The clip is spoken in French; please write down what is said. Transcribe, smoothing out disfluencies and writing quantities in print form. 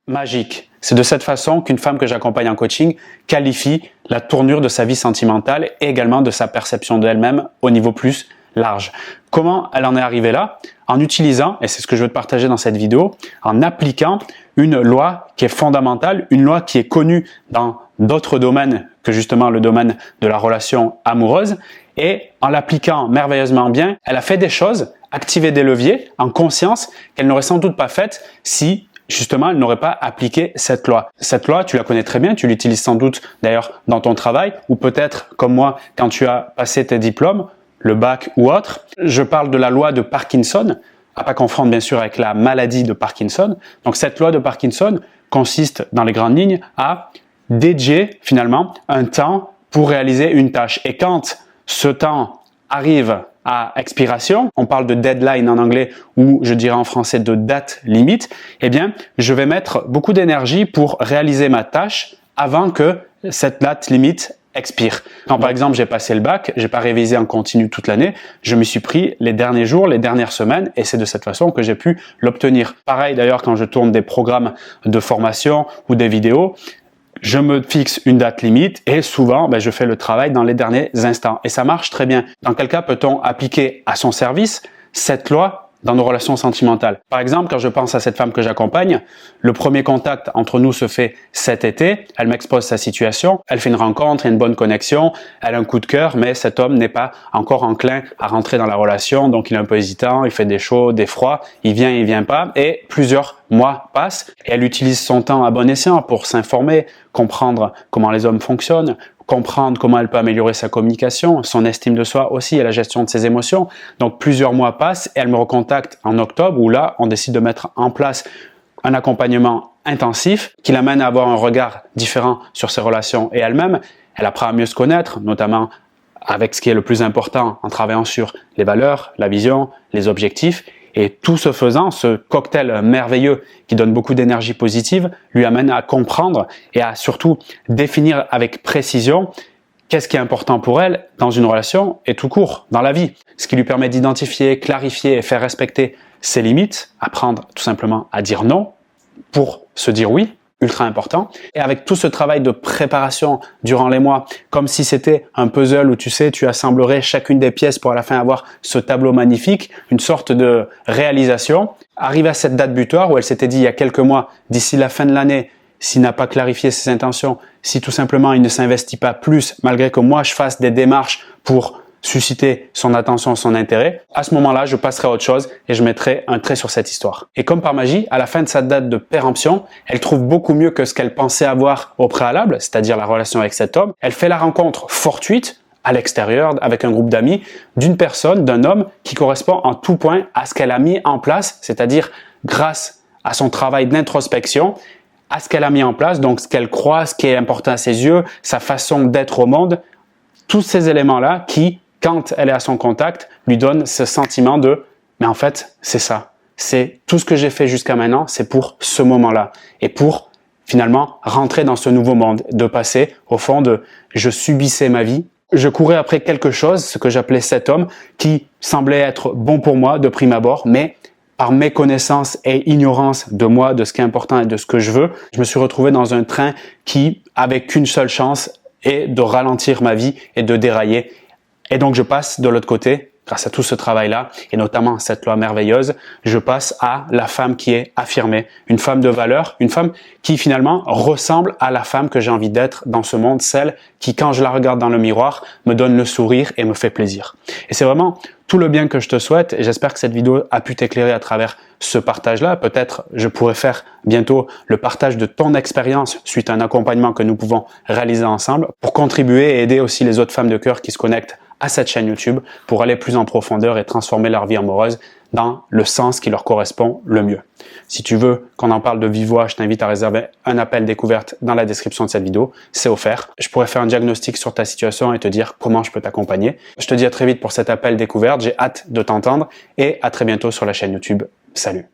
magique. C'est de cette façon qu'une femme que j'accompagne en coaching qualifie la tournure de sa vie sentimentale et également de sa perception d'elle-même au niveau plus large. Comment elle en est arrivée là? En utilisant, et c'est ce que je veux te partager dans cette vidéo, en appliquant une loi qui est fondamentale, une loi qui est connue dans d'autres domaines que justement le domaine de la relation amoureuse, et en l'appliquant merveilleusement bien, elle a fait des choses, activé des leviers en conscience qu'elle n'aurait sans doute pas faites si justement, elle n'aurait pas appliqué cette loi. Cette loi, tu la connais très bien, tu l'utilises sans doute d'ailleurs dans ton travail ou peut-être comme moi quand tu as passé tes diplômes, le bac ou autre. Je parle de la loi de Parkinson, à pas confondre bien sûr avec la maladie de Parkinson. Donc cette loi de Parkinson consiste dans les grandes lignes à dédier finalement un temps pour réaliser une tâche. Et quand ce temps arrive à expiration, on parle de deadline en anglais ou je dirais en français de date limite, eh bien, je vais mettre beaucoup d'énergie pour réaliser ma tâche avant que cette date limite expire. Quand par exemple j'ai passé le bac, j'ai pas révisé en continu toute l'année, je me suis pris les derniers jours, les dernières semaines et c'est de cette façon que j'ai pu l'obtenir. Pareil d'ailleurs quand je tourne des programmes de formation ou des vidéos, je me fixe une date limite et souvent, je fais le travail dans les derniers instants. Et ça marche très bien. Dans quel cas peut-on appliquer à son service cette loi dans nos relations sentimentales? Par exemple, quand je pense à cette femme que j'accompagne, le premier contact entre nous se fait cet été. Elle m'expose sa situation. Elle fait une rencontre, il y a une bonne connexion. Elle a un coup de cœur, mais cet homme n'est pas encore enclin à rentrer dans la relation. Donc, il est un peu hésitant. Il fait des chauds, des froids. Il vient pas. Et plusieurs mois passent. Et elle utilise son temps à bon escient pour s'informer, comprendre comment les hommes fonctionnent, comprendre comment elle peut améliorer sa communication, son estime de soi aussi et la gestion de ses émotions. Donc plusieurs mois passent et elle me recontacte en octobre où là, on décide de mettre en place un accompagnement intensif qui l'amène à avoir un regard différent sur ses relations et elle-même. Elle apprend à mieux se connaître, notamment avec ce qui est le plus important en travaillant sur les valeurs, la vision, les objectifs. Et tout ce faisant, ce cocktail merveilleux qui donne beaucoup d'énergie positive lui amène à comprendre et à surtout définir avec précision qu'est-ce qui est important pour elle dans une relation et tout court, dans la vie. Ce qui lui permet d'identifier, clarifier et faire respecter ses limites, apprendre tout simplement à dire non pour se dire oui. Ultra important. Et avec tout ce travail de préparation durant les mois, comme si c'était un puzzle où tu sais, tu assemblerais chacune des pièces pour à la fin avoir ce tableau magnifique, une sorte de réalisation. Arrivé à cette date butoir où elle s'était dit il y a quelques mois, d'ici la fin de l'année, s'il n'a pas clarifié ses intentions, si tout simplement il ne s'investit pas plus, malgré que moi je fasse des démarches pour susciter son attention, son intérêt, à ce moment-là, je passerai à autre chose et je mettrai un trait sur cette histoire. Et comme par magie, à la fin de sa date de péremption, elle trouve beaucoup mieux que ce qu'elle pensait avoir au préalable, c'est-à-dire la relation avec cet homme. Elle fait la rencontre fortuite, à l'extérieur, avec un groupe d'amis, d'une personne, d'un homme qui correspond en tout point à ce qu'elle a mis en place, c'est-à-dire grâce à son travail d'introspection, à ce qu'elle a mis en place, donc ce qu'elle croit, ce qui est important à ses yeux, sa façon d'être au monde, tous ces éléments-là qui, quand elle est à son contact, lui donne ce sentiment de « mais en fait, c'est ça. C'est tout ce que j'ai fait jusqu'à maintenant, c'est pour ce moment-là. » Et pour finalement rentrer dans ce nouveau monde, de passer au fond de « je subissais ma vie ». Je courais après quelque chose, ce que j'appelais cet homme, qui semblait être bon pour moi de prime abord, mais par méconnaissance et ignorance de moi, de ce qui est important et de ce que je veux, je me suis retrouvé dans un train qui, avec qu'une seule chance, est de ralentir ma vie et de dérailler. Et donc, je passe de l'autre côté, grâce à tout ce travail-là, et notamment cette loi merveilleuse, je passe à la femme qui est affirmée, une femme de valeur, une femme qui finalement ressemble à la femme que j'ai envie d'être dans ce monde, celle qui, quand je la regarde dans le miroir, me donne le sourire et me fait plaisir. Et c'est vraiment tout le bien que je te souhaite, et j'espère que cette vidéo a pu t'éclairer à travers ce partage-là. Peut-être je pourrais faire bientôt le partage de ton expérience suite à un accompagnement que nous pouvons réaliser ensemble pour contribuer et aider aussi les autres femmes de cœur qui se connectent à cette chaîne YouTube pour aller plus en profondeur et transformer leur vie amoureuse dans le sens qui leur correspond le mieux. Si tu veux qu'on en parle de vive voix, je t'invite à réserver un appel découverte dans la description de cette vidéo. C'est offert. Je pourrais faire un diagnostic sur ta situation et te dire comment je peux t'accompagner. Je te dis à très vite pour cet appel découverte. J'ai hâte de t'entendre et à très bientôt sur la chaîne YouTube. Salut!